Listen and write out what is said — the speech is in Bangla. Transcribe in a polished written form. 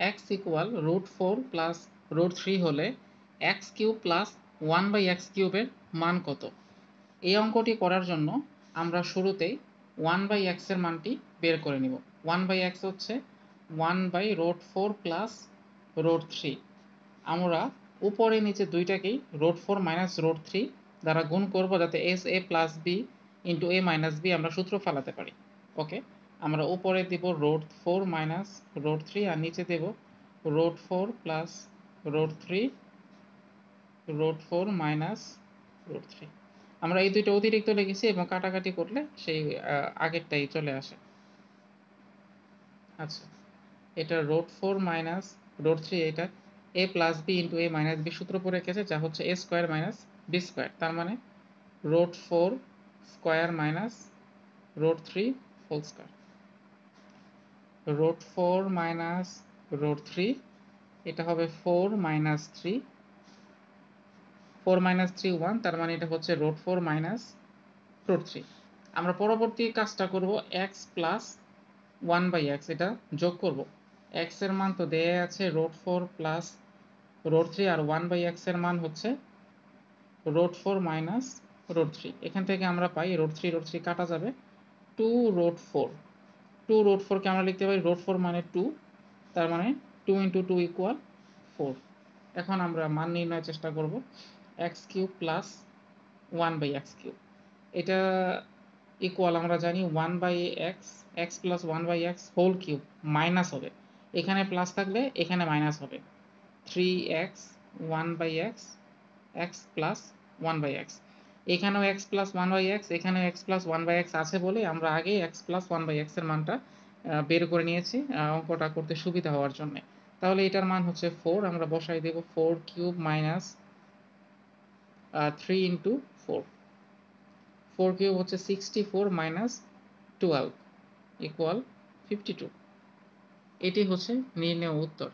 এক্স ইকুয়াল √4 প্লাস √3 হলে এক্স কিউব প্লাস 1/x কিউবের মান কত? এই অঙ্কটি করার জন্য আমরা শুরুতেই 1/x এর মানটি বের করে নিব। 1/x হচ্ছে 1/√4 প্লাস √3। আমরা উপরে নিচে দুইটাকেই √4 মাইনাস √3 দ্বারা গুণ করব, যাতে as A plus B into A minus B আমরা সূত্র ফেলাতে পারি। ওকে, আমরা উপরে দিব √4 মাইনাস √3 আর নিচে দেব √4 প্লাস √3 √4 মাইনাস √3। আমরা এই দুইটা অতিরিক্ত লিখেছি এবং কাটাকাটি করলে সেই আগেরটাই চলে আসে। আচ্ছা, এটা √4 মাইনাস √3, এটা a plus B into A minus B সূত্র পড়ে গেছে, যা হচ্ছে a square minus B square. তার মানে √4 square minus √3 whole square. √4 minus √3, এটা হবে 4 মাইনাস 3, 4 মাইনাস 3 1, তার মানে এটা হচ্ছে √4 মাইনাস √3। আমরা পরবর্তী কাজটা করব x প্লাস 1/x, এটা যোগ করব। x এর মান তো দেয়া আছে √4 প্লাস √3 আর 1/x এর মান হচ্ছে √4 মাইনাস √3। এখান থেকে আমরা পাই √3 কাটা যাবে, 2√4। 2√4 কে আমরা লিখতে পারি √4 মানে 2, তার মানে 2 ইন্টু 2 ইকুয়াল 4। এখন আমরা মান নির্ণয়ের চেষ্টা করব। X cube plus 1/x cube, এটা ইকুয়াল আমরা জানি 1/x, x plus 1/x whole cube minus হবে, এখানে প্লাস থাকলে এখানে মাইনাস হবে, 3x 1/x x plus 1/x। এখানেও x প্লাস 1/x, এখানেও x প্লাস 1/x আছে বলে আমরা আগে x প্লাস 1/x এর মানটা বের করে নিয়েছি অঙ্কটা করতে সুবিধা হওয়ার জন্য। তাহলে এটার মান হচ্ছে 4, আমরা বসাই দেব 4 কিউব মাইনাস 3 ইন্টু 4। 4 কিউব হচ্ছে 64 মাইনাস 12 ইকুয়াল 52। এটি হচ্ছে নির্ণেয় উত্তর।